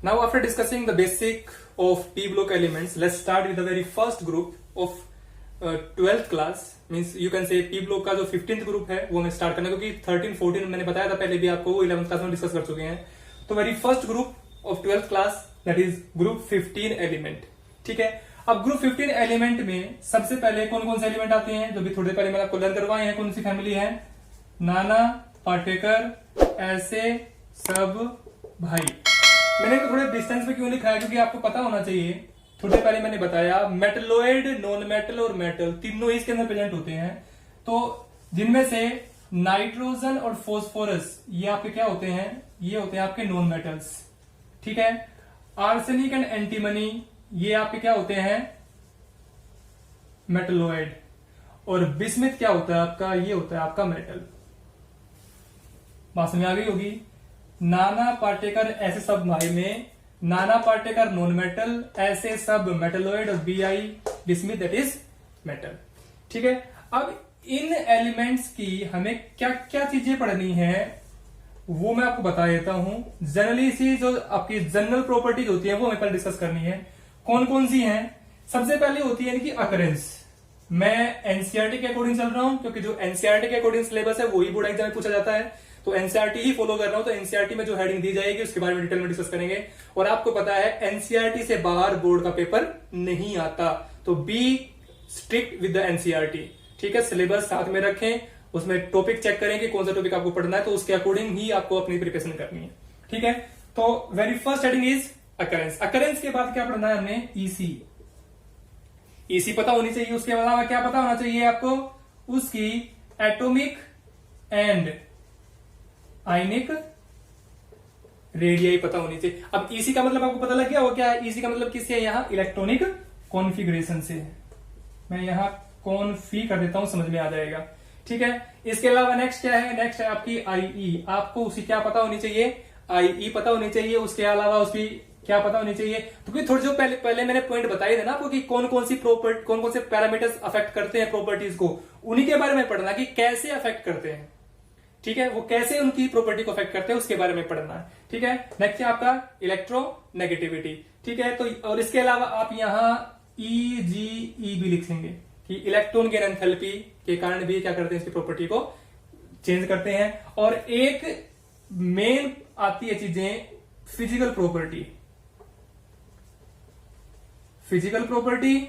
Now, after discussing the basic of P block elements, let's start with the very first group of 12th class. Means you can से P block का जो 15th group है वो हमें start करना, क्योंकि 13 14 मैंने बताया था पहले भी आपको, वो 11th क्लास में डिस्कस कर चुके हैं. तो very first group of 12th class that is group 15 element. ठीक है, अब ग्रुप 15 एलिमेंट में सबसे पहले कौन कौन से एलिमेंट आते हैं, जो भी थोड़े पहले मैंने आपको लर्न करवाए हैं. कौन सी फैमिली है? नाना, पाटेकर, ऐसे, सब, भाई. मैंने तो थोड़े डिस्टेंस पे क्यों लिखा है, क्योंकि आपको पता होना चाहिए. थोड़े पहले मैंने बताया मेटलोइड, नॉन मेटल और मेटल तीनों इसके अंदर प्रेजेंट होते हैं. तो जिनमें से नाइट्रोजन और फॉस्फोरस ये आपके क्या होते हैं? ये होते हैं आपके नॉन मेटल्स. ठीक है, आर्सेनिक एंड एंटीमनी ये आपके क्या होते हैं? मेटलोइड. और बिस्मिथ क्या होता है आपका? ये होता है आपका मेटल. बात समझ आ गई होगी. नाना, पाटेकर, ऐसे सब भाई में नाना पाटेकर नॉन मेटल, ऐसे सब मेटलोइड और BI bismuth that is metal. ठीक है, अब इन एलिमेंट्स की हमें क्या क्या चीजें पढ़नी है वो मैं आपको बता देता हूं. जनरली सी जो आपकी जनरल प्रॉपर्टीज होती है वो हमें पहले डिस्कस करनी है. कौन कौन सी हैं? सबसे पहले होती है इनकी अकरेंस. मैं एनसीईआरटी के अकॉर्डिंग चल रहा हूं, क्योंकि जो एनसीईआरटी के अकॉर्डिंग सिलेबस है वही बोर्ड एग्जाम में पूछा जाता है. तो एनसीईआरटी ही फॉलो कर रहा हूं, तो एनसीईआरटी में जो हेडिंग दी जाएगी उसके बारे में डिटेल में डिस्कस करेंगे. और आपको पता है एनसीईआरटी से बाहर बोर्ड का पेपर नहीं आता, तो be strict with the NCERT. ठीक है, सिलेबस साथ में रखें, उसमें टॉपिक चेक करें कि कौन सा टॉपिक आपको पढ़ना है, तो उसके अकॉर्डिंग ही आपको अपनी प्रिपरेशन करनी है. ठीक है, तो very first heading is occurrence. Occurrence के बाद क्या पढ़ना है हमने? ईसी. ईसी पता होनी चाहिए. उसके अलावा क्या पता होना चाहिए आपको? उसकी एटॉमिक एंड आयनिक रेडियाई पता होनी चाहिए. अब ईसी का मतलब आपको पता लग गया वो क्या है? ईसी का मतलब किससे है? यहां इलेक्ट्रॉनिक कॉन्फ़िगरेशन से. मैं यहां कॉन्फी कर देता हूं, समझ में आ जाएगा. ठीक है, इसके अलावा नेक्स्ट क्या है? नेक्स्ट है आपकी आईई. आपको उसी क्या पता होनी चाहिए? आईई पता होनी चाहिए. उसके अलावा उसकी क्या पता होनी चाहिए? तो क्योंकि थोड़ी जो पहले मैंने पॉइंट बताए थे ना आपको कि कौन कौन सी प्रॉपर्टी, कौन कौन से पैरामीटर्स अफेक्ट करते हैं प्रॉपर्टीज को, उन्हीं के बारे में पढ़ना कि कैसे अफेक्ट करते हैं. ठीक है, वो कैसे उनकी प्रॉपर्टी को अफेक्ट करते हैं उसके बारे में पढ़ना है. ठीक है, नेक्स्ट है आपका इलेक्ट्रोनेगेटिविटी. ठीक है, तो और इसके अलावा आप यहां EGE भी लिखेंगे कि इलेक्ट्रॉन के एंथैल्पी के कारण भी क्या करते हैं, इसकी प्रॉपर्टी को चेंज करते हैं. और एक मेन आती है चीजें फिजिकल प्रॉपर्टी. फिजिकल प्रॉपर्टी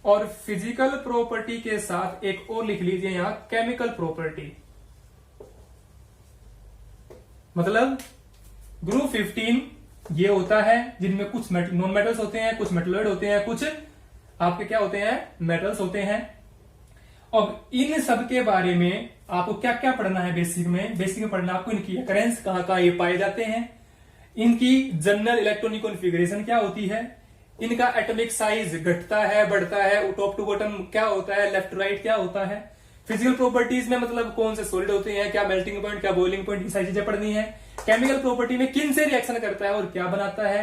और फिजिकल प्रॉपर्टी के साथ एक और लिख लीजिए यहां केमिकल प्रॉपर्टी. मतलब ग्रुप 15 ये होता है जिनमें कुछ नॉन मेटल्स होते हैं, कुछ मेटलोइड होते हैं, कुछ आपके क्या होते हैं? मेटल्स होते हैं. अब इन सब के बारे में आपको क्या क्या पढ़ना है? बेसिक में पढ़ना आपको इनकी अकरेंस, कहां कहां ये पाए जाते हैं, इनकी जनरल इलेक्ट्रॉनिक कॉन्फ़िगरेशन क्या होती है, इनका एटॉमिक साइज घटता है बढ़ता है, टॉप टू बॉटम क्या होता है, लेफ्ट राइट क्या होता है. फिजिकल प्रॉपर्टीज में मतलब कौन से सॉलिड होते हैं, क्या मेल्टिंग पॉइंट, क्या बॉइलिंग पॉइंट, ये सारी चीजें पढ़नी है. केमिकल प्रॉपर्टी में किन से रिएक्शन करता है और क्या बनाता है.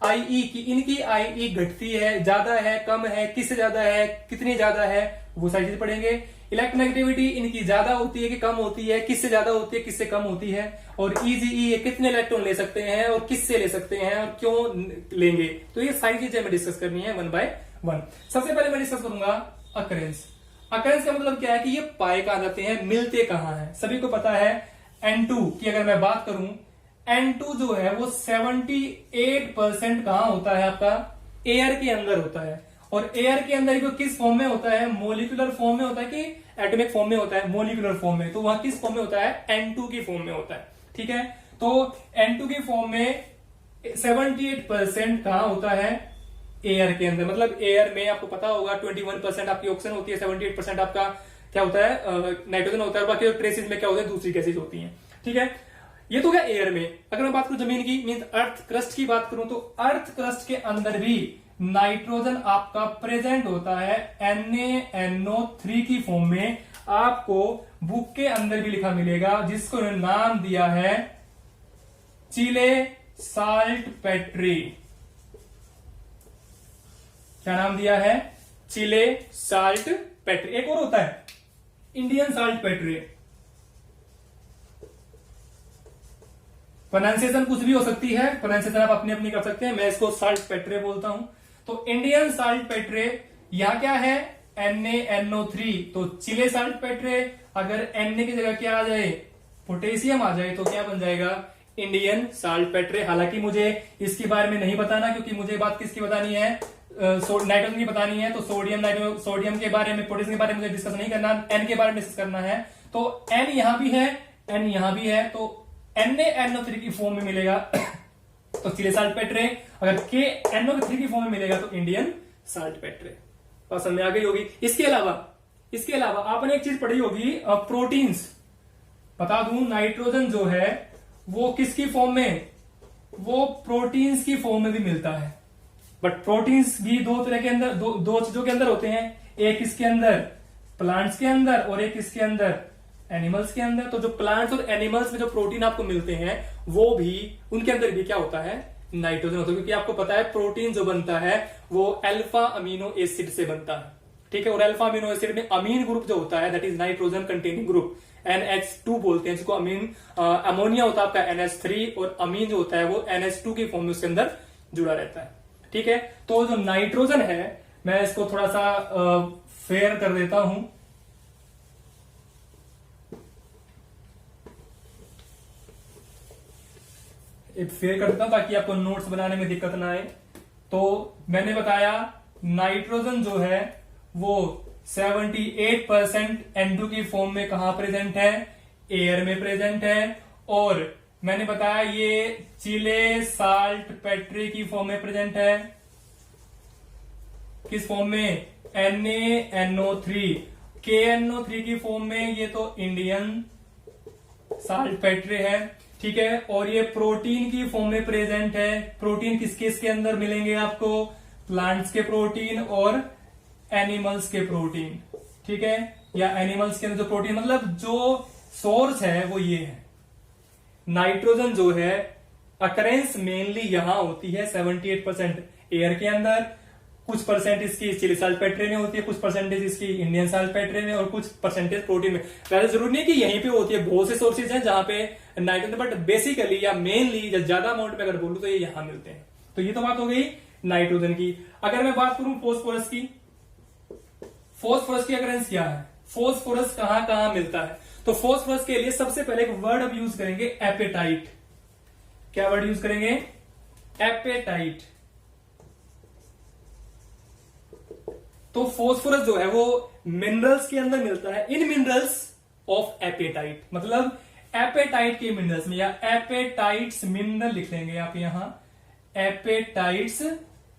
आईई की इनकी आईई घटती है, ज्यादा है, कम है, किससे ज्यादा है, कितनी ज्यादा है, वो सारी चीजें पढ़ेंगे. इलेक्ट्रोनेगेटिविटी इनकी ज्यादा होती है कि कम होती है, किससे ज्यादा होती है, किससे कम होती है. और EGE कितने इलेक्ट्रॉन ले सकते हैं और किससे ले सकते हैं और क्यों लेंगे. तो ये सारी चीजें हमें डिस्कस करनी है वन बाय वन. सबसे पहले मैं डिस्कस करूंगा अकरेंस. अकरेंस का मतलब क्या है कि ये पाए कहां जाते हैं, मिलते कहां हैं. सभी को पता है N2 की अगर मैं बात करूं, N2 जो है वो 78% कहां होता है आपका? एयर के अंदर होता है. और एयर के अंदर वो किस फॉर्म में होता है? मोलिकुलर फॉर्म में होता है कि एटॉमिक फॉर्म में होता है? मोलिकुलर फॉर्म में. तो वहां किस फॉर्म में होता है? N2 की फॉर्म में होता है. ठीक है, तो N2 की फॉर्म में 78% कहां होता है? एयर के अंदर. मतलब एयर में आपको पता होगा 21% आपकी ऑक्सीजन होती है, 78% आपका क्या होता है? नाइट्रोजन होता है. बाकी ट्रेसेस में क्या होता है? दूसरी गैसेज होती हैं. ठीक है, ये तो क्या एयर में. अगर मैं बात करूं जमीन की, मीन अर्थ क्रस्ट की बात करूं, तो अर्थ क्रस्ट के अंदर भी नाइट्रोजन आपका प्रेजेंट होता है NaNO3 की फॉर्म में. आपको बुक के अंदर भी लिखा मिलेगा, जिसको नाम दिया है चिले साल्ट पेट्री. क्या नाम दिया है? चिले साल्ट पेट्री. एक और होता है इंडियन साल्ट पेट्री. प्रोनाउंसिएशन कुछ भी हो सकती है, प्रोनाउंसिएशन आप अपनी अपनी कर सकते हैं। मैं इसको साल्ट पेट्रे बोलता हूं। तो इंडियन साल्ट पेट्रे, यहां क्या है NaNO3, तो चिले साल्ट पेट्रे। अगर Na की जगह क्या आ जाए, पोटेशियम आ जाए, तो क्या बन जाएगा, इंडियन साल्ट पेट्रे। हालांकि मुझे इसके बारे में नहीं बताना, क्योंकि मुझे बात किसकी बतानी है, नाइट्रोजन की बतानी है। तो सोडियम के बारे में, पोटेशियम के बारे में मुझे डिस्कस नहीं करना, N के बारे में डिस्कस करना है। तो N यहां भी है, N यहां भी है, तो NaNO3 की फॉर्म में मिलेगा तो चिले साल्ट पेट्रे। अगर KNO3 की फॉर्म में मिलेगा तो इंडियन साल्ट पेट्रे। बात समझ में आ गई होगी। इसके अलावा आपने एक चीज पढ़ी होगी, प्रोटीन्स। बता दूं, नाइट्रोजन जो है वो किसकी फॉर्म में, वो प्रोटीन्स की फॉर्म में भी मिलता है। बट प्रोटीन्स भी दो तरह के अंदर, दो चीजों के अंदर होते हैं। एक इसके अंदर प्लांट्स के अंदर और एक इसके अंदर एनिमल्स के अंदर। तो जो प्लांट्स और एनिमल्स में जो प्रोटीन आपको मिलते हैं वो भी, उनके अंदर भी क्या होता है, नाइट्रोजन होता है। क्योंकि आपको पता है प्रोटीन जो बनता है वो अल्फा अमीनो एसिड से बनता है, ठीक है। और अल्फा अमीनो एसिड में अमीन ग्रुप जो होता है, that is nitrogen containing group, NH2 बोलते हैं जिसको। अमोनिया होता है आपका NH3, और अमीन जो होता है वो NH2 की फॉर्म में उसके अंदर जुड़ा रहता है, ठीक है। तो जो नाइट्रोजन है, मैं इसको थोड़ा सा फेयर कर देता हूं। फेयर कर देता हूं ताकि आपको नोट्स बनाने में दिक्कत ना आए। तो मैंने बताया नाइट्रोजन जो है वो 78% N2 की फॉर्म में कहां प्रेजेंट है, एयर में प्रेजेंट है। और मैंने बताया ये चिले साल्ट पेट्रे की फॉर्म में प्रेजेंट है। किस फॉर्म में, NaNO3। KNO3 की फॉर्म में ये तो इंडियन साल्ट पेट्रे है, ठीक है। और ये प्रोटीन की फॉर्म में प्रेजेंट है। प्रोटीन किस किस के अंदर मिलेंगे आपको, प्लांट्स के प्रोटीन और एनिमल्स के प्रोटीन, ठीक है। या एनिमल्स के अंदर जो प्रोटीन, मतलब जो सोर्स है वो ये है। नाइट्रोजन जो है अकरेंस मेनली यहां होती है 78% एयर के अंदर, कुछ परसेंट इसकी चिली साल्ट पेट्रे में होती है, कुछ परसेंटेज इसकी इंडियन साल्ट पेट्रे में, और कुछ परसेंटेज प्रोटीन में। वैसे जरूरी नहीं कि यहीं पे होती है, बहुत से सोर्सेज हैं जहां पे नाइट्रोजन, बट बेसिकली या मेनली या ज्यादा अमाउंट में अगर बोलूं तो ये यहां मिलते हैं। तो ये तो बात हो गई नाइट्रोजन की। अगर मैं बात करूं फॉस्फोरस की, फॉस्फोरस की अकरेंस क्या है, फॉस्फोरस कहां कहां मिलता है। तो फॉस्फोरस के लिए सबसे पहले एक वर्ड अब यूज करेंगे, एपेटाइट। क्या वर्ड यूज करेंगे, एपेटाइट। तो फॉस्फोरस जो है वो मिनरल्स के अंदर मिलता है, इन मिनरल्स ऑफ एपेटाइट। मतलब एपेटाइट के मिनरल्स में, या एपेटाइट्स मिनरल लिख लेंगे आप यहां, एपेटाइट्स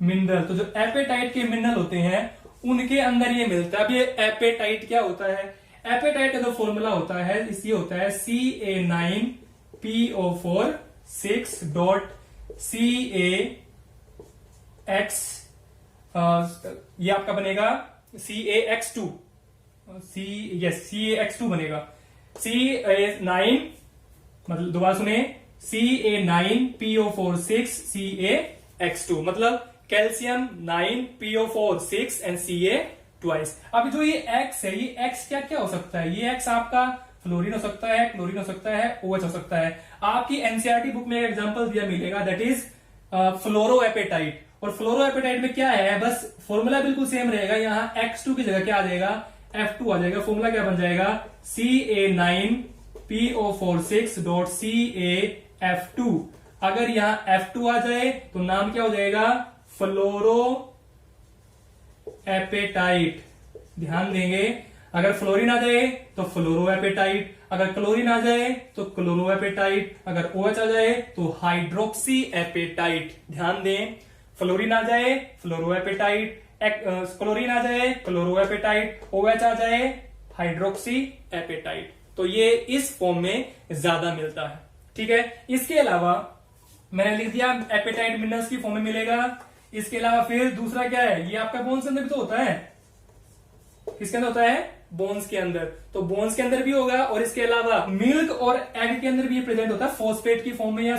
मिनरल। तो जो एपेटाइट के मिनरल होते हैं उनके अंदर ये मिलता है। अब ये एपेटाइट क्या होता है, एपेटाइट का जो फॉर्मूला होता है इसलिए होता है CA9PO4 6.CAX, ये आपका बनेगा CAX2, CAX2 बनेगा। CA9, मतलब दोबारा सुने, CA9PO4 6 CAX2, मतलब calcium 9PO4 6 and Ca twice. अब जो ये X है, ये X क्या क्या हो सकता है, ये X आपका फ्लोरीन हो सकता है, क्लोरीन हो सकता है, OH हो सकता है। आपकी एनसीईआरटी बुक में एक एग्जांपल दिया मिलेगा, दैट इज फ्लोरोएपेटाइट। और फ्लोरोएपेटाइट में क्या है, बस फॉर्मूला बिल्कुल सेम रहेगा। यहां X2 की जगह क्या आ जाएगा, F2 आ जाएगा। फॉर्मूला क्या बन जाएगा, CA9PO4 6.CaF2। अगर यहां F2 आ जाए तो नाम क्या हो जाएगा, फ्लोरो एपेटाइट। ध्यान देंगे, अगर फ्लोरीन आ जाए तो फ्लोरो एपेटाइट, अगर क्लोरीन आ जाए तो क्लोरो एपेटाइट, अगर OH आ जाए तो हाइड्रोक्सी एपेटाइट। ध्यान दें, फ्लोरीन आ जाए फ्लोरो एपेटाइट, क्लोरीन आ जाए क्लोरो एपेटाइट, OH आ जाए हाइड्रोक्सी एपेटाइट। तो ये इस फॉर्म में ज्यादा मिलता है, ठीक है। इसके अलावा मैंने लिख दिया एपेटाइट मिनरल्स की फॉर्म में मिलेगा। इसके अलावा फिर दूसरा क्या है, ये आपका बोन्स के अंदर भी तो होता है। किसके अंदर होता है, बोन्स के अंदर। तो बोन्स के अंदर भी होगा, और इसके अलावा मिल्क और एग के अंदर भी प्रेजेंट होता है, फॉस्फेट की फॉर्म में या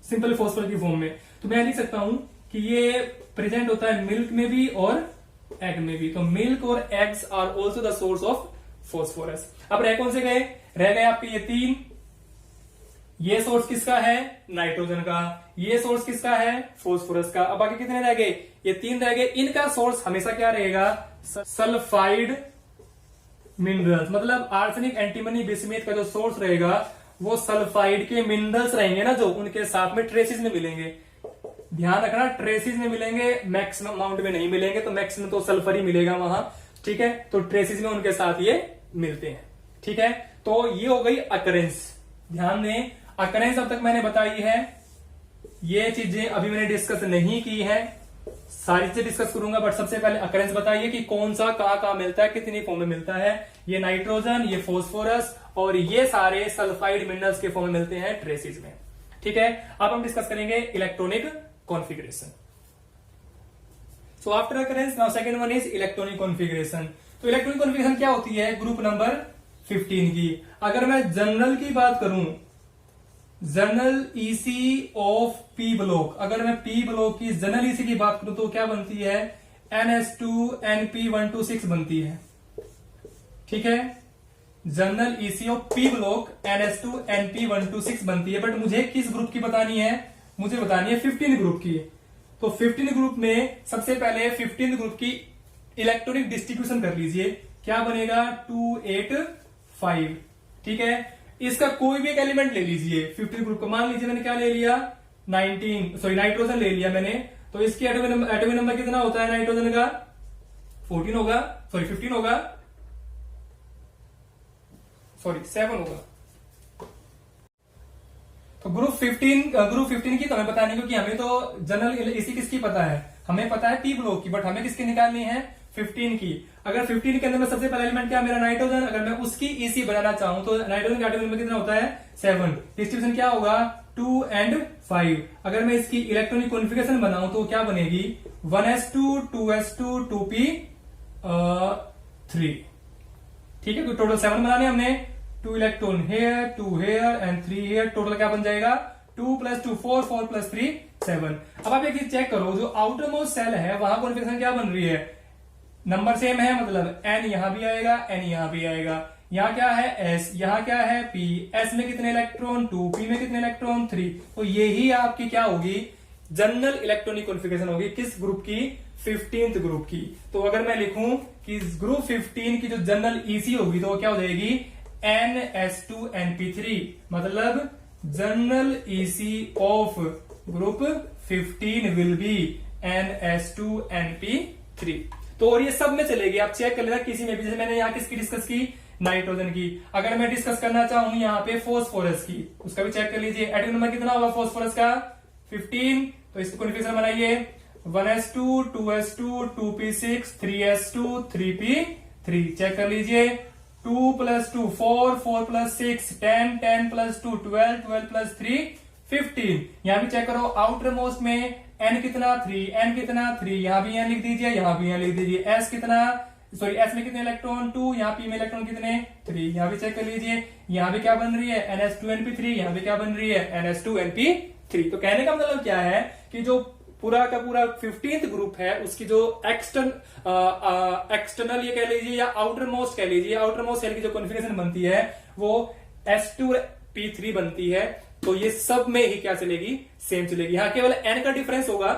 सिंपल फॉस्फेट की फॉर्म में। तो मैं लिख सकता हूं कि ये प्रेजेंट होता है मिल्क में भी और एग में भी। तो मिल्क और eggs are also the source of phosphorus. अब रह कौन से गए, रह गए आपके ये तीन, ये सोर्स किसका है? नाइट्रोजन का। ये सोर्स किसका है? फास्फोरस का। अब बाकी कितने रह गए? ये 3 रह गए। इनका सोर्स हमेशा क्या रहेगा? Sulphide minerals. मतलब आर्सेनिक, एंटीमनी, बिस्मिथ का जो सोर्स रहेगा वो सल्फाइड के मिनरल्स रहेंगे ना, जो उनके साथ में ट्रेसिस में मिलेंगे। ध्यान रखना, ट्रेसिस में मिलेंगे, मैक्सिमम अमाउंट में नहीं मिलेंगे। तो मैक्सिमम तो सल्फर ही मिलेगा वहां, ठीक है। तो ट्रेसिस में उनके साथ ये मिलते हैं, ठीक है। तो ये हो गई अकरेंस। ध्यान दें, अकरेंस अब तक मैंने बताई है। ये चीजें अभी मैंने डिस्कस नहीं की है, सारी चीजें डिस्कस करूंगा, बट सबसे पहले अकरेंस बताइए कि कौन सा कहां मिलता है, कितनी फॉर्म में मिलता है। ये नाइट्रोजन, ये फास्फोरस और ये सारे सल्फाइड मिनरल्स के फॉर्म में मिलते हैं ट्रेसिस में, ठीक है। अब हम डिस्कस करेंगे electronic configuration. So after occurrence now second one is electronic configuration. तो इलेक्ट्रॉनिक कॉन्फ़िगरेशन क्या होती है? ग्रुप नंबर 15 की। अगर मैं जनरल की बात करूं, general EC of P block, अगर मैं पी ब्लॉक की जनरल ईसी की बात करूं तो क्या बनती है? NH2NP126 बनती है, ठीक है। General EC of P block NH2NP126 बनती है। बट मुझे किस ग्रुप की बतानी है? मुझे बतानी है 15 ग्रुप की। तो 15 ग्रुप में सबसे पहले 15 ग्रुप की इलेक्ट्रॉनिक डिस्ट्रीब्यूशन कर लीजिए। क्या बनेगा? 285, ठीक है। इसका कोई भी एक एलिमेंट ले लीजिए 15 ग्रुप को। मान लीजिए मैंने क्या ले लिया? नाइट्रोजन ले लिया मैंने। तो इसकी एटॉमिक नंबर कितना होता है नाइट्रोजन का? 15 होगा, 7 होगा। तो ग्रुप 15 की तो हमें पता नहीं, क्योंकि हमें तो जनरल इसी किसकी पता है? हमें पता है पी ब्लॉक की, बट हमें किसकी निकालनी है? 15 की। अगर 15 के अंदर में सबसे पहला एलिमेंट क्या मेरा? नाइट्रोजन। अगर मैं उसकी ईसी बनाना चाहूं तो नाइट्रोजन का एटॉमिक नंबर कितना होता है? 7। डिस्ट्रीब्यूशन क्या होगा? 2 and 5। अगर मैं इसकी इलेक्ट्रॉनिक कॉन्फ़िगरेशन बनाऊं तो क्या बनेगी? 1s2 2s2 2p3, ठीक है। टोटल 7 बनाने हमने। 2 electron here, 2 here and 3 here. Total क्या बन जाएगा? 2 + 2 4, 4 + 3 7। अब आप एक चीज चेक करो, जो आउटर मोस्ट सेल है वहां कॉन्फ़िगरेशन क्या बन रही है? नंबर सेम है, मतलब n यहां भी आएगा, n यहां भी आएगा। यहां क्या है? s, यहां क्या है? p। s में कितने इलेक्ट्रॉन? 2, p में कितने इलेक्ट्रॉन? 3। तो यही आपकी क्या होगी? जनरल इलेक्ट्रॉनिक कॉन्फ़िगरेशन होगी। किस ग्रुप की? 15th ग्रुप की। तो अगर मैं लिखूं कि ग्रुप 15 की जो जनरल ईसी होगी तो क्या हो जाएगी? NS2NP3। मतलब general EC of group 15 will be NS2NP3। तो और ये सब में चलेगी, आप चेक कर लेना किसी में भी। जैसे मैंने यहाँ किसकी डिस्कस की? नाइट्रोजन की। अगर मैं डिस्कस करना चाहूं यहाँ पे फास्फोरस की, उसका भी चेक कर लीजिए। एटॉमिक नंबर कितना होगा फास्फोरस का? 15। तो इसको कॉन्फ़िगरेशन बनाइए। 1s2 2s2 2p6 3s2 3p3। Check कर लीजिए। 2 + 2 4, 4 + 6 10, 10 + 2 12, 12 + 3 15। यहां भी चेक करो, आउटर मोस्ट में n कितना? 3, n कितना? 3। यहां भी n लिख दीजिए, यहां भी n लिख दीजिए। s कितना? s में कितने इलेक्ट्रॉन? 2। यहाँ p में इलेक्ट्रॉन कितने? 3। यहां भी चेक कर लीजिए। यहां भी क्या बन रही है? NS2NP3। यहां भी क्या बन रही है? NS2NP3। तो कहने का मतलब क्या है कि जो पूरा का पूरा 15th ग्रुप है उसकी जो एक्सटर्नल ये कह लीजिए या आउटर मोस्ट कह लीजिए, आउटर मोस्ट सेल की जो कॉन्फ़िगरेशन बनती है वो S2P3 बनती है। तो ये सब में ही क्या चलेगी? सेम चलेगी। यहां केवल n का डिफरेंस होगा,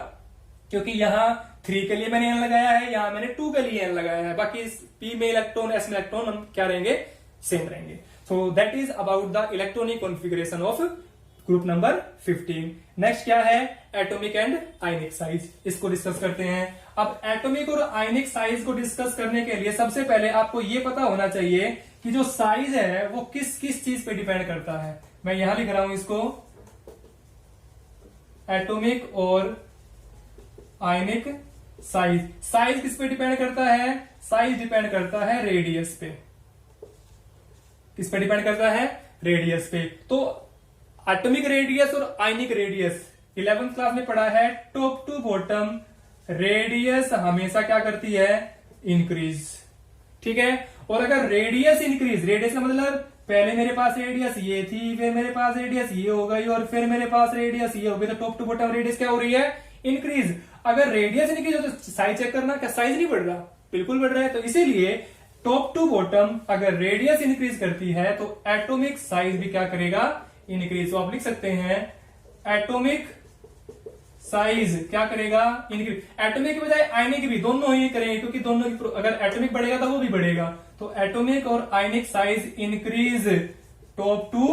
क्योंकि यहां 3 के लिए मैंने n लगाया है, यहां मैंने 2 के लिए n लगाया है। बाकी p में इलेक्ट्रॉन, s में इलेक्ट्रॉन हम क्या रहेंगे? सेम रहेंगे। So that is about the electronic configuration of group number 15। Next क्या है? Atomic and ionic size. इसको डिस्कस करते हैं। अब एटॉमिक और आयनिक साइज को डिस्कस करने के लिए सबसे पहले आपको यह पता होना चाहिए कि जो साइज है वो किस किस चीज पे डिपेंड करता है। मैं यहां लिख रहा हूं इसको, एटॉमिक और आयनिक साइज। साइज किस पे डिपेंड करता है? साइज डिपेंड करता है रेडियस पे। किस पे डिपेंड करता है? रेडियस पे। तो एटॉमिक रेडियस और आयनिक रेडियस 11th क्लास में पढ़ा है। टॉप टू बॉटम रेडियस हमेशा क्या करती है? इंक्रीज, ठीक है। और अगर रेडियस इंक्रीज, रेडियस का मतलब पहले मेरे पास रेडियस ये थी, फिर मेरे पास रेडियस ये हो गई और फिर मेरे पास रेडियस ये हो गई, तो टॉप टू बॉटम रेडियस क्या हो रही है? इंक्रीज। अगर रेडियस इंक्रीज हो तो साइज चेक करना, क्या साइज नहीं बढ़ रहा? बिल्कुल बढ़ रहा है। तो इसीलिए टॉप टू बॉटम अगर रेडियस इंक्रीज करती है तो एटॉमिक साइज भी क्या करेगा? इंक्रीज। तो आप लिख सकते हैं एटॉमिक साइज क्या करेगा, इंक्रीज। एटॉमिक के बजाय आयनिक भी, दोनों ही करेंगे क्योंकि दोनों की अगर एटॉमिक बढ़ेगा तो वो भी बढ़ेगा। तो एटॉमिक और ionic size increase top to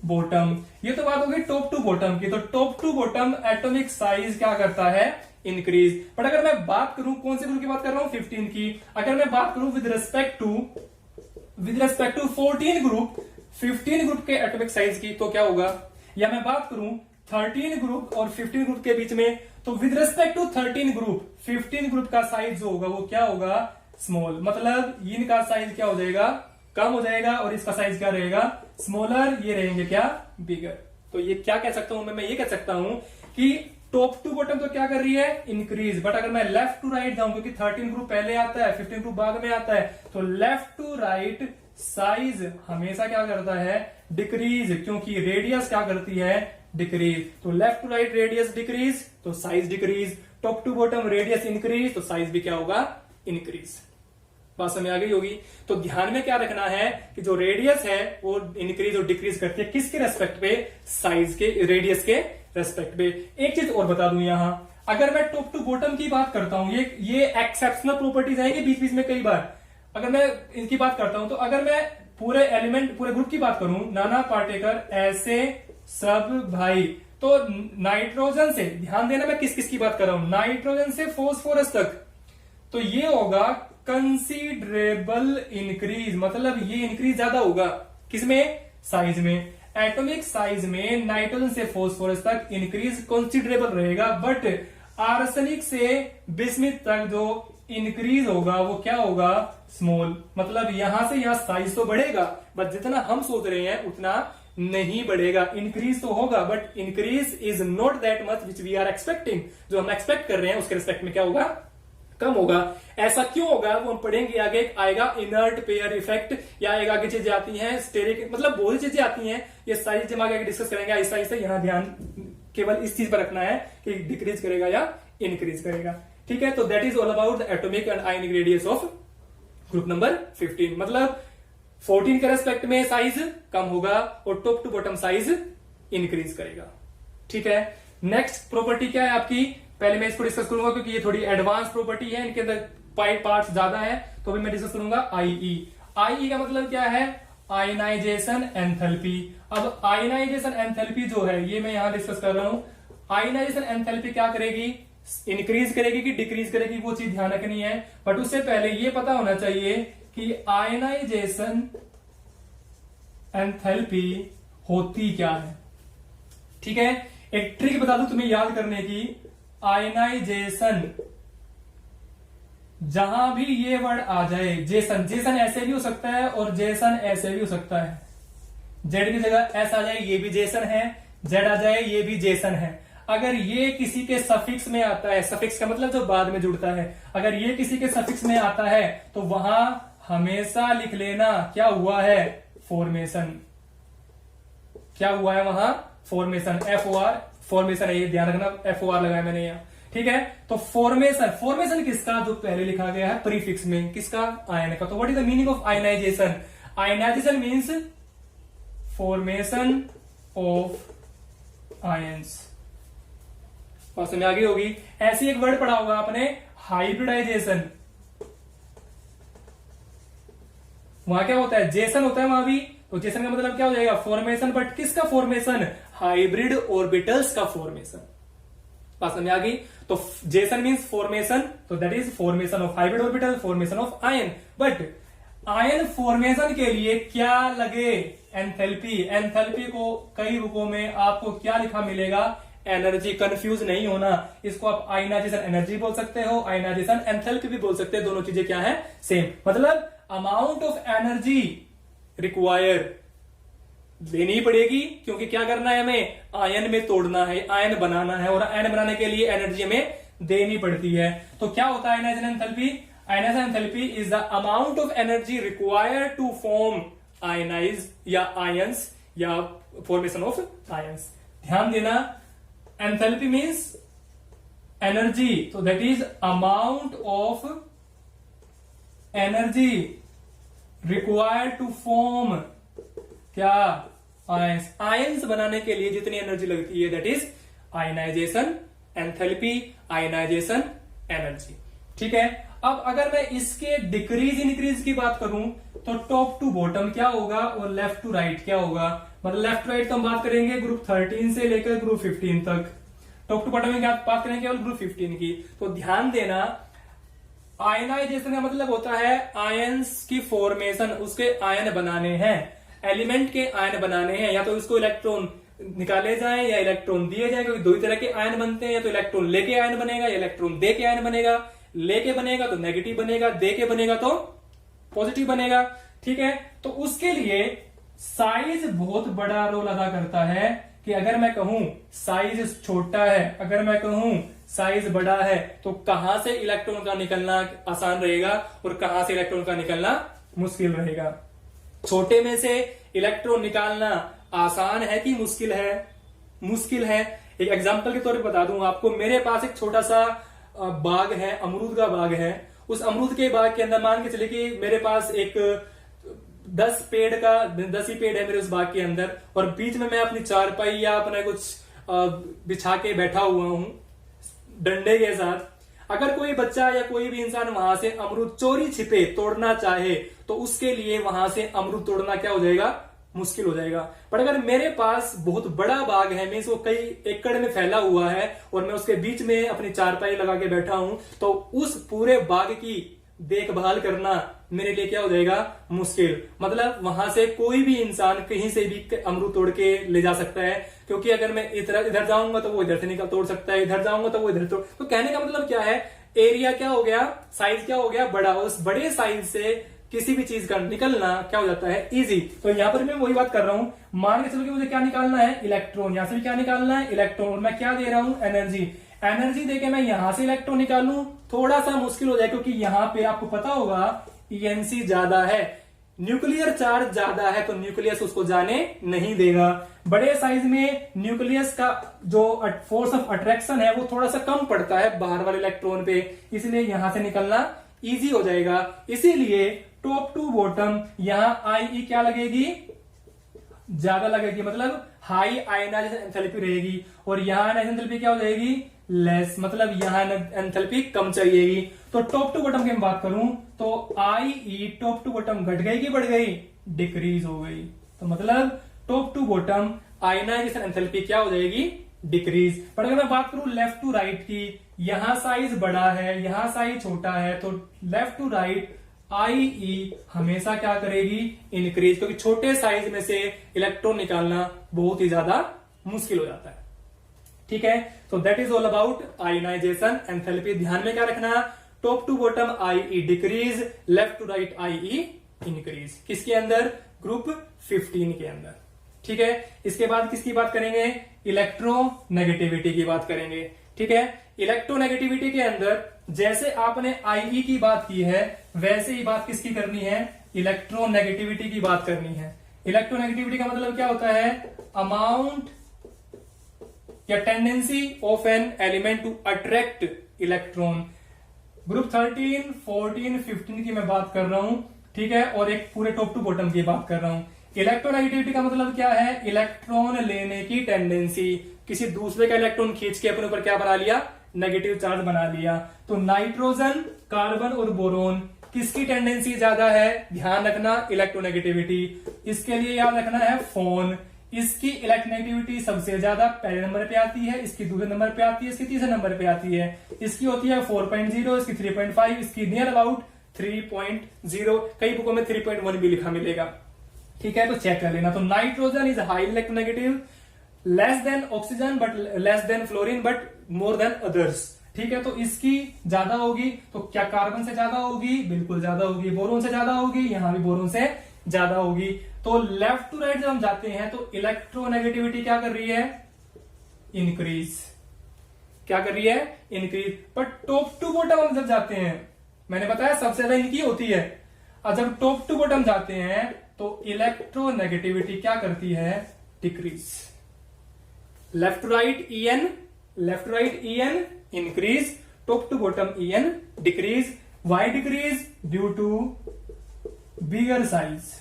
bottom. ये तो बात होगी टॉप टू बॉटम की। तो top to bottom atomic size क्या करता है, इंक्रीज। बट अगर मैं बात करूं कौन से ग्रुप की बात कर रहा हूं, 15 की। अगर मैं बात करूं with respect to 14 group, 15 group के एटॉमिक साइज की, तो क्या होगा। या मैं बात करूं 13 ग्रुप और 15 ग्रुप के बीच में, तो with respect to 13 group 15 group का साइज जो होगा वो क्या होगा, स्मॉल। मतलब इनका साइज क्या हो जाएगा, कम हो जाएगा, और इसका साइज क्या रहेगा, स्मॉलर। ये रहेंगे क्या, बिगर। तो ये क्या कह सकता हूं मैं ये कह सकता हूं कि टॉप टू बॉटम तो क्या कर रही है, इंक्रीज। बट अगर मैं लेफ्ट टू राइट जाऊं, क्योंकि 13 ग्रुप पहले आता है 15 ग्रुप बाद में आता है, तो लेफ्ट टू राइट साइज हमेशा क्या करता है, डिक्रीज। क्योंकि रेडियस क्या करती है, डिक्रीज। तो left to right radius decrease तो size decrease, top to bottom radius increase तो साइज भी क्या होगा, इंक्रीज। बात समझ आ गई होगी। तो ध्यान में क्या रखना है कि जो रेडियस है वो इंक्रीज और डिक्रीज करती है किसके रेस्पेक्ट पे, साइज के, रेडियस के रेस्पेक्ट पे। एक चीज और बता दूं यहां, अगर मैं टॉप टू बॉटम की बात करता हूं, ये एक्सेप्शनल प्रॉपर्टीज आएंगी बीच बीच में कई बार। अगर मैं इनकी बात करता हूं, तो अगर मैं पूरे एलिमेंट पूरे ग्रुप की बात करूं, नाना पार्टिकल ऐसे सब भाई, तो नाइट्रोजन से, ध्यान देना मैं किस किस की बात कर रहा हूं, नाइट्रोजन से फॉस्फोरस तक, तो ये होगा कंसीडरेबल इंक्रीज। मतलब ये इंक्रीज ज्यादा होगा किसमें, साइज में। एटॉमिक साइज में नाइट्रोजन से फॉस्फोरस तक इंक्रीज कंसीडरेबल रहेगा, बट आर्सेनिक से बिस्मिथ तक जो इंक्रीज होगा वो क्या होगा, स्मॉल। मतलब यहां से यहां साइज तो बढ़ेगा, बट जितना हम सोच रहे हैं उतना नहीं बढ़ेगा। इंक्रीज तो होगा, but increase is not that much which we are expecting. जो हम एक्सपेक्ट कर रहे हैं उसके रिस्पेक्ट में क्या होगा, कम होगा। ऐसा क्यों होगा वो हम पढ़ेंगे आगे। आएगा इनर्ट पेयर इफेक्ट, या एक आगे चीजें आती हैं स्टेरिक, मतलब बहुत सी चीजें आती हैं। ये सारी चीजें हम आगे डिस्कस करेंगे आहिस्ता आहिस्ता। यहाँ ध्यान केवल इस चीज पर रखना है कि डिक्रीज करेगा या इंक्रीज करेगा। ठीक है, तो that is all about the atomic and ionic radius of group number 15। मतलब 14 के रेस्पेक्ट में साइज कम होगा और top to bottom size increase करेगा। ठीक है, नेक्स्ट प्रॉपर्टी क्या है आपकी, पहले मैं इसको डिस्कस करूंगा क्योंकि ये थोड़ी एडवांस प्रॉपर्टी है, इनके अंदर पार्ट्स ज्यादा है, तो अभी मैं डिस्कस करूंगा आईई। आईई का मतलब क्या है, आयनाइजेशन एंथैल्पी। अब आयनाइजेशन एंथैल्पी जो है ये मैं यहां डिस्कस कर रहा हूं। आयनाइजेशन एंथैल्पी क्या करेगी, इंक्रीज करेगी कि डिक्रीज करेगी, वो चीज ध्यान रखनी है। बट उससे पहले ये पता होना चाहिए कि आयनाइजेशन एंथैल्पी होती क्या है। ठीक है, एक ट्रिक बता दूं तुम्हें याद करने की। आयनाइजेशन, जहां भी ये वर्ड आ जाए, जेसन, जेसन ऐसे भी हो सकता है और जेसन ऐसे भी हो सकता है। जेड की जगह एस आ जाए, ये भी जेसन है। जेड आ जाए, ये भी जेसन है। अगर ये किसी के सफिक्स में आता है, सफिक्स का मतलब जो बाद में जुड़ता है, अगर ये किसी के सफिक्स में आता है तो वहां हमेशा लिख लेना क्या हुआ है, फॉर्मेशन। क्या हुआ है वहां, फॉर्मेशन। FOR फॉर्मेशन है, ये ध्यान रखना, FOR लगाया मैंने यहां। ठीक है, तो फॉर्मेशन, फॉर्मेशन किसका, जो पहले लिखा गया है प्रीफिक्स में, किसका, आयन का। तो what is the meaning of ionization. Ionization means formation of ions. बात समझ आ गई होगी। ऐसी एक वर्ड पढ़ा होगा आपने, हाइब्रिडाइजेशन। वहां क्या होता है, जेसन होता है वहां भी। तो जेसन का मतलब क्या हो जाएगा, फॉर्मेशन। बट किसका फॉर्मेशन, हाइब्रिड ऑर्बिटल्स का फॉर्मेशन। बात समझ आ गई। तो जेसन मीन्स फॉर्मेशन, तो that is formation of hybrid orbital, formation of ion. But ion formation के लिए क्या लगे, एंथैल्पी। एंथैल्पी को कई रूपों में आपको क्या लिखा मिलेगा, एनर्जी। कंफ्यूज नहीं होना, इसको आप आयनाइजेशन एनर्जी बोल सकते हो, आयनाइजेशन एंथैल्पी भी बोल सकते हैं। दोनों चीजें क्या है, सेम। मतलब अमाउंट ऑफ एनर्जी रिक्वायर लेनी पड़ेगी, क्योंकि क्या करना है हमें, आयन में तोड़ना है, आयन बनाना है, और आयन बनाने के लिए एनर्जी हमें देनी पड़ती है। तो क्या होता है ionization enthalpy, ionization enthalpy is the amount of energy required to form ionize या आयंस या फॉर्मेशन ऑफ आयंस। ध्यान देना, एंथैल्पी मीन्स एनर्जी, तो that is amount of energy required to form क्या, आयंस। आयंस बनाने के लिए जितनी एनर्जी लगती है that is ionization enthalpy, ionization energy. ठीक है, अब अगर मैं इसके डिक्रीज इंक्रीज की बात करूं तो टॉप टू बॉटम क्या होगा और लेफ्ट टू राइट क्या होगा। मतलब लेफ्ट टू राइट तो हम बात करेंगे ग्रुप 13 से लेकर ग्रुप 15 तक, टॉप टू बॉटम में क्या बात करेंगे केवल ग्रुप 15 की। तो ध्यान देना, आयनाइजेशन का मतलब होता है आयंस की फॉर्मेशन, उसके आयन बनाने हैं, एलिमेंट के आयन बनाने हैं, या तो इसको इलेक्ट्रॉन निकाले जाएं या इलेक्ट्रॉन दिए जाए, क्योंकि दो ही तरह के आयन बनते हैं, या तो इलेक्ट्रॉन लेके आयन बनेगा या इलेक्ट्रॉन दे के आयन बनेगा। लेके बनेगा तो नेगेटिव बनेगा, दे के बनेगा तो पॉजिटिव बनेगा। ठीक है, तो उसके लिए साइज बहुत बड़ा रोल अदा करता है कि अगर मैं कहूं साइज छोटा है, अगर मैं कहूं साइज बड़ा है, तो कहां से इलेक्ट्रॉन का निकलना आसान रहेगा और कहां से इलेक्ट्रॉन का निकलना मुश्किल रहेगा। छोटे में से इलेक्ट्रॉन निकालना आसान है कि मुश्किल है? मुश्किल है। एक एग्जांपल के तौर पे बता दूं आपको, मेरे पास एक छोटा सा बाग है, अमरूद का बाग है। उस अमरूद के बाग के अंदर मान के चले कि मेरे पास एक 10 ही पेड़ है मेरे उस बाग के अंदर, और बीच में मैं अपनी चारपाई या अपना कुछ बिछा के बैठा हुआ हूं डंडे के साथ। अगर कोई बच्चा या कोई भी इंसान वहां से अमरूद चोरी छिपे तोड़ना चाहे तो उसके लिए वहां से अमरूद तोड़ना क्या हो जाएगा? मुश्किल हो जाएगा। पर अगर मेरे पास बहुत बड़ा बाग है, मैं इसको कई एकड़ में फैला हुआ है और मैं उसके बीच में अपनी चारपाई लगा के बैठा हूं, तो उस पूरे बाग की देखभाल करना मेरे लिए क्या हो जाएगा? मुश्किल। मतलब वहां से कोई भी इंसान कहीं से भी अमरूद तोड़ के ले जा सकता है, क्योंकि अगर मैं इधर जाऊंगा तो वो इधर से निकल तोड़ सकता है, इधर जाऊंगा तो वो इधर तोड़। तो कहने का मतलब क्या है, एरिया क्या हो गया, साइज क्या हो गया? बड़ा। उस बड़े साइज से किसी भी चीज का निकलना क्या हो जाता है? इजी। तो यहां पर मैं वही बात कर रहा हूं, मान के चलो कि मुझे क्या निकालना है? इलेक्ट्रॉन। यहां से भी क्या निकालना है? इलेक्ट्रॉन। और मैं क्या दे रहा हूं? एनर्जी। एनर्जी देके मैं यहां से इलेक्ट्रॉन निकालूं थोड़ा सा मुश्किल हो जाए, क्योंकि यहां पे आपको पता होगा ईएनसी ज्यादा है, न्यूक्लियर चार्ज ज्यादा है, तो न्यूक्लियस उसको जाने नहीं देगा। बड़े साइज में न्यूक्लियस का जो फोर्स ऑफ अट्रैक्शन है वो थोड़ा सा कम पड़ता है बाहर वाले इलेक्ट्रॉन पे, इसलिए यहां से निकलना इजी हो जाएगा। इसीलिए टॉप टू बॉटम यहां आईई क्या लगेगी? ज्यादा लगेगी, मतलब हाई आयनाइजेशन एंथैल्पी रहेगी, और यहां आयनाइजेशन एंथैल्पी क्या हो जाएगी? लेस, मतलब यहां एंथैल्पी कम चाहिएगी। तो टॉप टू बॉटम की मैं बात करूं तो आईई टॉप टू बॉटम घट गई कि बढ़ गई? डिक्रीज हो गई। तो मतलब top to bottom ionization enthalpy क्या हो जाएगी? डिक्रीज। पर अगर मैं बात करूं लेफ्ट टू राइट की, यहां साइज बड़ा है, यहां साइज छोटा है, तो लेफ्ट टू राइट आईई हमेशा क्या करेगी? इंक्रीज, क्योंकि छोटे साइज में से इलेक्ट्रॉन निकालना बहुत ही ज्यादा मुश्किल हो जाता है। ठीक है, तो that is all about ionization enthalpy. ध्यान में क्या रखना? Top to bottom IE decrease, left to right IE increase. किसके अंदर? ग्रुप 15 के अंदर। ठीक है, इसके बाद किसकी बात करेंगे? इलेक्ट्रोनेगेटिविटी की बात करेंगे। ठीक है, इलेक्ट्रोनेगेटिविटी के अंदर जैसे आपने आईई की बात की है, वैसे ही बात किसकी करनी है? इलेक्ट्रोनेगेटिविटी की बात करनी है। इलेक्ट्रोनेगेटिविटी का मतलब क्या होता है? अमाउंट या tendency of an element to attract electron. Group 13, 14, 15 की मैं बात कर रहा हूं। ठीक है, और एक पूरे टॉप टू बॉटम की बात कर रहा हूं। इलेक्ट्रोनेगेटिविटी का मतलब क्या है? इलेक्ट्रॉन लेने की टेंडेंसी। किसी दूसरे का इलेक्ट्रॉन खींच के अपने ऊपर क्या बना लिया? नेगेटिव चार्ज बना लिया। तो नाइट्रोजन, कार्बन और बोरोन किसकी टेंडेंसी ज्यादा है? ध्यान रखना, इलेक्ट्रोनेगेटिविटी। इसके लिए याद रखना है फोन। इसकी इलेक्ट्रोनेगेटिविटी सबसे ज्यादा पहले नंबर पे आती है, इसकी दूसरे नंबर पे आती है, इसकी तीसरे नंबर पे आती है। इसकी होती है 4.0, इसकी 3.5, इसकी नियर अबाउट 3.0, कई बुकों में 3.1 भी लिखा मिलेगा। ठीक है, तो चेक कर लेना। तो nitrogen is high electronegative, less than oxygen but less than fluorine but more than others. ठीक है, तो इसकी ज्यादा होगी। तो क्या कार्बन से ज्यादा होगी? बिल्कुल ज्यादा होगी। बोरोन से ज्यादा होगी? यहां भी बोरोन से ज्यादा होगी। तो लेफ्ट टू राइट जब हम जाते हैं तो इलेक्ट्रोनेगेटिविटी क्या कर रही है? इंक्रीज। क्या कर रही है? इंक्रीज। पर टॉप टू बॉटम हम जब जाते हैं, मैंने बताया सबसे ज्यादा इनकी होती है, और जब टॉप टू बॉटम जाते हैं तो इलेक्ट्रोनेगेटिविटी क्या करती है? Decrease. Left to right EN, left to right EN increase, top to bottom EN decrease. Why decrease? Due to bigger size.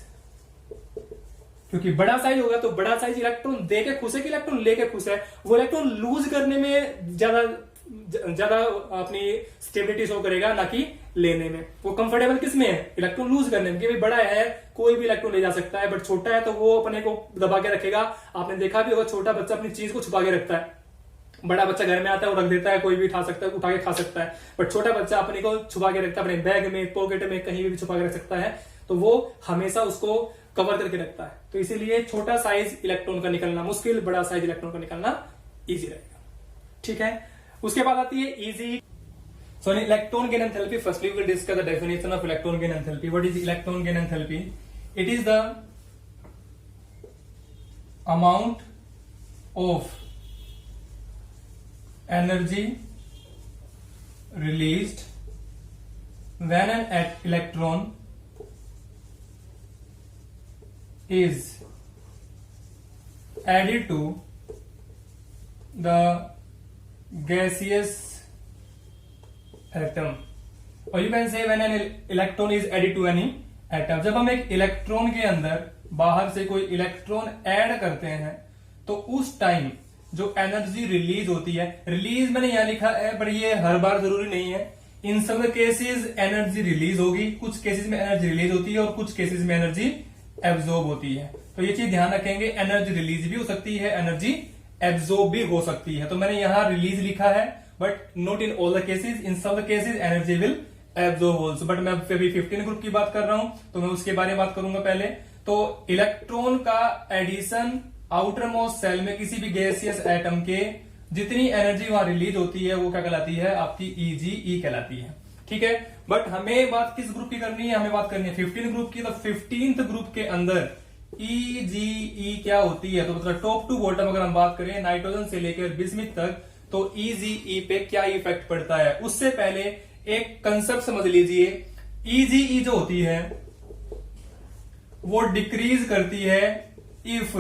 क्योंकि बड़ा साइज होगा तो बड़ा साइज इलेक्ट्रॉन दे के खुश है कि इलेक्ट्रॉन लेके खुश है, वो इलेक्ट्रॉन लूज करने में ज्यादा अपनी स्टेबिलिटी शो करेगा, ना कि लेने में। वो कंफर्टेबल किस में है, इलेक्ट्रॉन लूज करने में, कि भाई बड़ा है कोई भी इलेक्ट्रॉन ले जा सकता है, बट छोटा है तो वो अपने को दबा के रखेगा। आपने देखा भी होगा छोटा बच्चा अपनी चीज को छुपा के रखता है, बड़ा बच्चा घर में आता है वो रख देता है, कोई भी उठा सकता है, उठा के खा सकता है, बट छोटा बच्चा अपने को छुपा के रखता है, अपने बैग में, पॉकेट में, कहीं भी छुपा के रख सकता है, तो वो हमेशा उसको कवर करके रखता है। तो इसीलिए छोटा साइज इलेक्ट्रॉन का निकलना मुश्किल, बड़ा साइज इलेक्ट्रॉन का निकलना इजी रहेगा। ठीक है, उसके बाद आती है easy. So in electron gain enthalpy, firstly we will discuss the definition of electron gain enthalpy. What is electron gain enthalpy? It is the amount of energy released when an electron is added to the gaseous atom, और you can say when an electron is added to any atom. जब हम एक electron के अंदर बाहर से कोई electron add करते हैं तो उस टाइम जो एनर्जी रिलीज होती है, रिलीज मैंने यहां लिखा है पर ये हर बार जरूरी नहीं है, इन सब केसेस एनर्जी रिलीज होगी, कुछ केसेस में एनर्जी रिलीज होती है और कुछ केसेस में एनर्जी एब्जॉर्ब होती है। तो ये चीज ध्यान रखेंगे, एनर्जी रिलीज भी हो सकती है, एनर्जी एब्जॉर्ब भी हो सकती है। तो मैंने यहां रिलीज लिखा है, but not in all the cases, इन सब cases energy will absorb also. But मैं अभी 15 ग्रुप की बात कर रहा हूं तो मैं उसके बारे में बात करूंगा पहले। तो इलेक्ट्रॉन का एडिशन आउटर मोस्ट सेल में किसी भी गैसियस एटम के जितनी एनर्जी वहां रिलीज होती है वो क्या कहलाती है, आपकी ईजीई कहलाती है। ठीक है, बट हमें बात किस ग्रुप की करनी है, हमें बात करनी है 15 ग्रुप की। तो 15th ग्रुप के अंदर ईजीई क्या होती है, तो मतलब टॉप टू बॉटम अगर हम बात करें नाइट्रोजन से लेकर बिस्मिथ तक, तो ईजीई पे क्या इफेक्ट पड़ता है। उससे पहले एक कंसेप्ट समझ लीजिए, ईजीई जो होती है वो डिक्रीज करती है इफ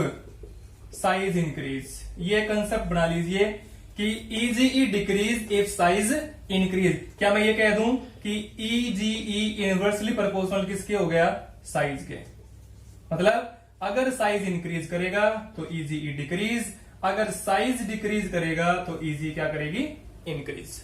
साइज इंक्रीज। ये कंसेप्ट बना लीजिए कि ईजीई डिक्रीज इफ साइज इंक्रीज। क्या मैं ये कह दूं कि ईजीई इनवर्सली प्रोपोर्शनल किसके हो गया, साइज के। मतलब अगर साइज इंक्रीज करेगा तो ईजीई डिक्रीज, अगर साइज डिक्रीज करेगा तो ईजी क्या करेगी, इंक्रीज।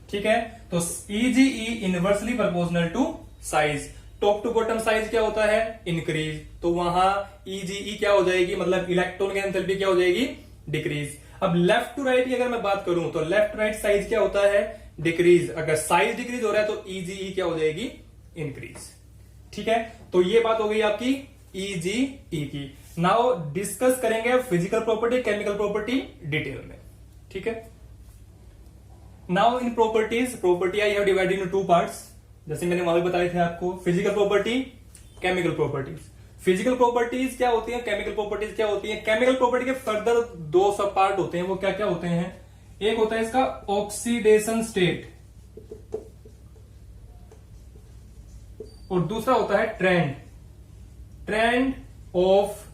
ठीक है, तो EGE inversely proportional to size. Top to bottom size क्या होता है, इंक्रीज, तो वहां ईजीई क्या हो जाएगी, मतलब इलेक्ट्रॉन की एंथैल्पी क्या हो जाएगी, डिक्रीज। अब लेफ्ट टू राइट की अगर मैं बात करूं तो लेफ्ट राइट साइज क्या होता है, डिक्रीज। अगर साइज डिक्रीज हो रहा है तो ईजीई क्या हो जाएगी, इंक्रीज। ठीक है, तो ये बात हो गई आपकी ईजीई की। नाउ डिस्कस करेंगे physical property, chemical property detail में। ठीक है, now in property I have divided in 2 parts. जैसे मैंने वहां भी बताए थे आपको, physical property, chemical properties. Physical properties क्या होती है, केमिकल प्रॉपर्टीज क्या होती है। केमिकल प्रॉपर्टी के फर्दर 2 सब पार्ट होते हैं, वो क्या क्या होते हैं। एक होता है इसका ऑक्सीडेशन स्टेट और दूसरा होता है ट्रेंड ऑफ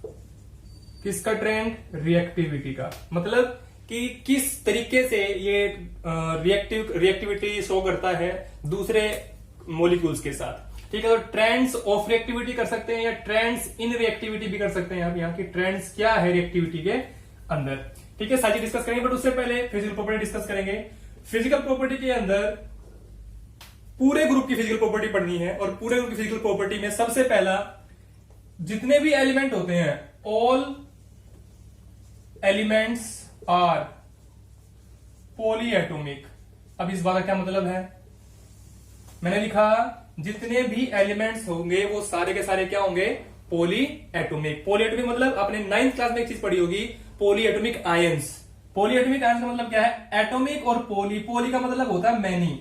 किसका, ट्रेंड, रिएक्टिविटी का। मतलब कि किस तरीके से ये रिएक्टिविटी शो करता है दूसरे मॉलिक्यूल्स के साथ। ठीक है, तो ट्रेंड्स ऑफ रिएक्टिविटी कर सकते हैं या ट्रेंड्स इन रिएक्टिविटी भी कर सकते हैं। आप यहाँ की ट्रेंड्स क्या है रिएक्टिविटी के अंदर। ठीक है, सारी डिस्कस करेंगे, बट उससे पहले फिजिकल प्रॉपर्टी डिस्कस करेंगे। फिजिकल प्रॉपर्टी के अंदर पूरे ग्रुप की फिजिकल प्रॉपर्टी पढ़नी है, और पूरे ग्रुप की फिजिकल प्रॉपर्टी में सबसे पहला जितने भी एलिमेंट होते हैं, ऑल एलिमेंट्स आर पॉलीएटॉमिक। अब इस बात का क्या मतलब है, मैंने लिखा जितने भी एलिमेंट्स होंगे वो सारे के सारे क्या होंगे, पॉलीएटॉमिक। पॉलीएटॉमिक मतलब आपने 9th क्लास में एक चीज पढ़ी होगी, पॉलीएटॉमिक आयंस। पॉलीएटॉमिक आयंस का मतलब क्या है, एटॉमिक और पॉली। पॉली का मतलब होता है मैनी,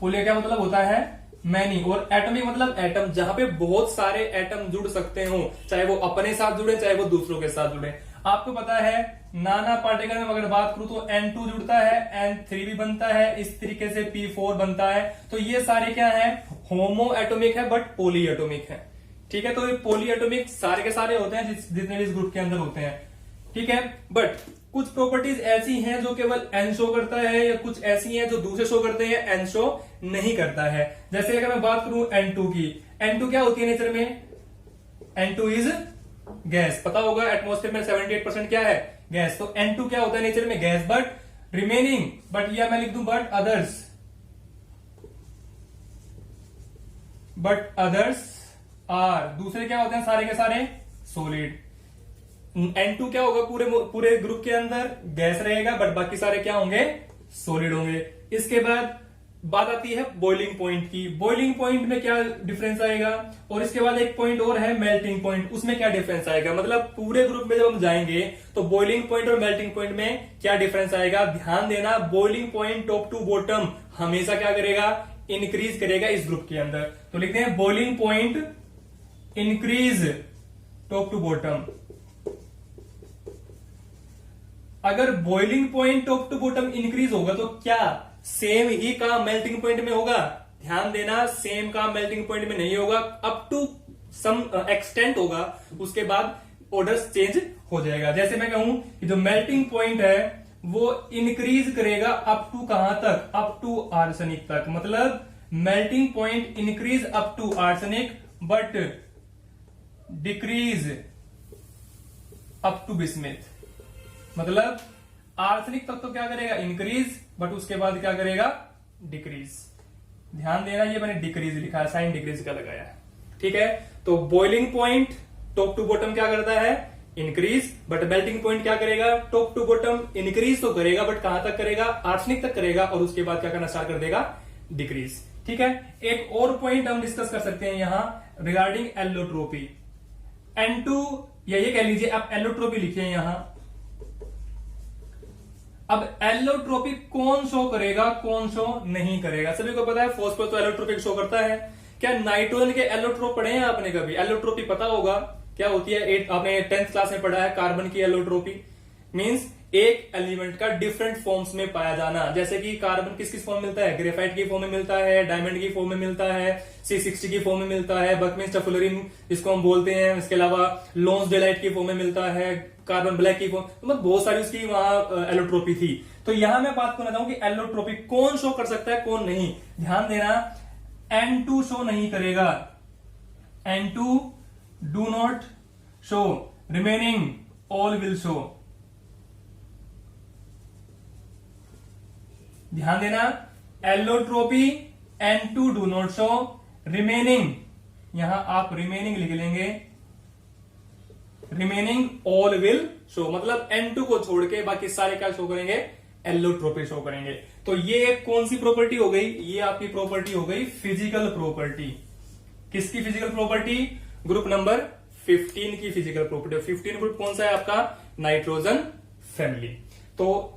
पॉली का मतलब होता है मैनी, और एटॉमिक मतलब एटम, जहां पे बहुत सारे एटम जुड़ सकते हो, चाहे वो अपने साथ जुड़े चाहे वो दूसरों के साथ जुड़े। आपको पता है नाना पार्टिकल में अगर बात करूं तो N2 जुड़ता है, N3 भी बनता है, इस तरीके से P4 बनता है। तो ये सारे क्या है, होमो एटोमिक है बट पॉली एटोमिक है। ठीक है, तो ये पॉली एटोमिक सारे के सारे होते हैं जितने भी इस ग्रुप के अंदर होते हैं। ठीक है, बट कुछ प्रॉपर्टीज ऐसी हैं जो केवल N शो करता है, या कुछ ऐसी हैं जो दूसरे शो करते हैं, N शो नहीं करता है। जैसे अगर मैं बात करूं N2 की, N2 क्या होती है नेचर में, N2 इज गैस। पता होगा एटमॉस्फेयर में 78% क्या है, गैस। तो N2 क्या होता है नेचर में, गैस। बट रिमेनिंग, बट या मैं लिख दूं बट अदर्स आर, दूसरे क्या होते हैं सारे के सारे सॉलिड। N2 क्या होगा, पूरे ग्रुप के अंदर गैस रहेगा, बट बाकी सारे क्या होंगे, सॉलिड होंगे। इसके बाद बात आती है बॉइलिंग पॉइंट की। बॉइलिंग पॉइंट में क्या डिफरेंस आएगा, और इसके बाद एक पॉइंट और है मेल्टिंग पॉइंट, उसमें क्या डिफरेंस आएगा। मतलब पूरे ग्रुप में जब हम जाएंगे तो बॉइलिंग पॉइंट और मेल्टिंग पॉइंट में क्या डिफरेंस आएगा। ध्यान देना, boiling point top to bottom हमेशा क्या करेगा, इंक्रीज करेगा इस ग्रुप के अंदर। तो लिखते हैं boiling point increase top to bottom. अगर boiling point top to bottom increase होगा तो क्या सेम ही काम मेल्टिंग पॉइंट में होगा। ध्यान देना, सेम काम मेल्टिंग पॉइंट में नहीं होगा, अप टू सम एक्सटेंट होगा, उसके बाद ऑर्डर चेंज हो जाएगा। जैसे मैं कहूं कि जो मेल्टिंग पॉइंट है वो इंक्रीज करेगा अप टू कहां तक, अप टू आर्सेनिक तक। मतलब melting point increase up to arsenic but decrease up to bismuth. मतलब आर्सेनिक तक तो क्या करेगा, इंक्रीज, बट उसके बाद क्या करेगा, डिक्रीज। ध्यान देना, ये मैंने डिक्रीज लिखा है, साइन डिक्रीज का लगाया है, ठीक है। तो boiling point top to bottom क्या करता है, इंक्रीज, बट मेल्टिंग पॉइंट क्या करेगा, टॉप टू बॉटम इंक्रीज तो करेगा, बट कहां तक करेगा, आर्सेनिक तक करेगा, और उसके बाद क्या करना स्टार्ट कर देगा, डिक्रीज। ठीक है। एक और पॉइंट हम डिस्कस कर सकते हैं यहां रिगार्डिंग एलोट्रोपी। N2 या ये कह लीजिए आप एलोट्रोपी लिखिए यहां। अब एलोट्रोपी कौन शो करेगा, कौन शो नहीं करेगा। सभी को पता है फॉस्फोरस तो एलोट्रोपी शो करता है। क्या नाइट्रोजन के एलोट्रोप पढ़े हैं आपने कभी? एलोट्रोपी पता होगा क्या होती है, आपने 10th क्लास में पढ़ा है। कार्बन की एलोट्रोपी मींस एक एलिमेंट का डिफरेंट फॉर्म्स में पाया जाना। जैसे कि कार्बन किस किस फॉर्म में मिलता है, ग्रेफाइट की फॉर्म में मिलता है, डायमंड की फॉर्म में मिलता है, C60 की फॉर्म में मिलता है, बकमिन्स्टर फ्लोरीन जिसको हम बोलते हैं, इसके अलावा लोन्स डेलाइट की फॉर्म में मिलता है, कार्बन ब्लैक की फॉर्म, मतलब बहुत सारी उसकी वहां एलोट्रोपी थी। तो यहां मैं बात करना चाहूं कि एलोट्रोपी कौन शो कर सकता है, कौन नहीं। ध्यान देना, N2 शो नहीं करेगा, N2 do not show, remaining all will show. ध्यान देना, allotropy N2 do not show, remaining, यहां आप रिमेनिंग लिख लेंगे, रिमेनिंग ऑल विल शो। मतलब N2 को छोड़ के बाकी सारे क्या शो करेंगे, एलोट्रोपी शो करेंगे। तो ये कौन सी प्रॉपर्टी हो गई, ये आपकी प्रॉपर्टी हो गई फिजिकल प्रॉपर्टी। किसकी फिजिकल प्रॉपर्टी? ग्रुप नंबर 15 की फिजिकल प्रॉपर्टी। 15 ग्रुप कौन सा है आपका? Nitrogen family. तो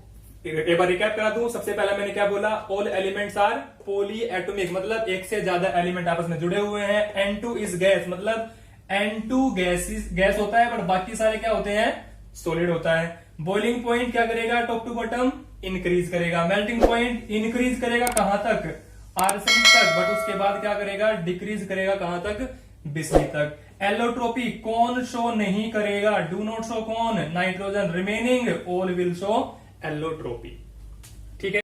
एक बार रिकैप करा दूं। सबसे पहला मैंने क्या बोला, all elements are polyatomic, मतलब एक से ज्यादा एलिमेंट आपस में जुड़े हुए हैं। N2 इज गैस, मतलब N2 गैस होता है, बट बाकी सारे क्या होते हैं, सॉलिड होता है। बॉइलिंग पॉइंट क्या करेगा, टॉप टू बॉटम इंक्रीज करेगा। मेल्टिंग पॉइंट इंक्रीज करेगा कहां तक, आर्सेनिक तक, बट उसके बाद क्या करेगा, डिक्रीज करेगा कहां तक, बिस्मिथ तक। एलोट्रोपी कौन शो नहीं करेगा, डू नॉट शो कौन, nitrogen, remaining all will show allotropy. ठीक है।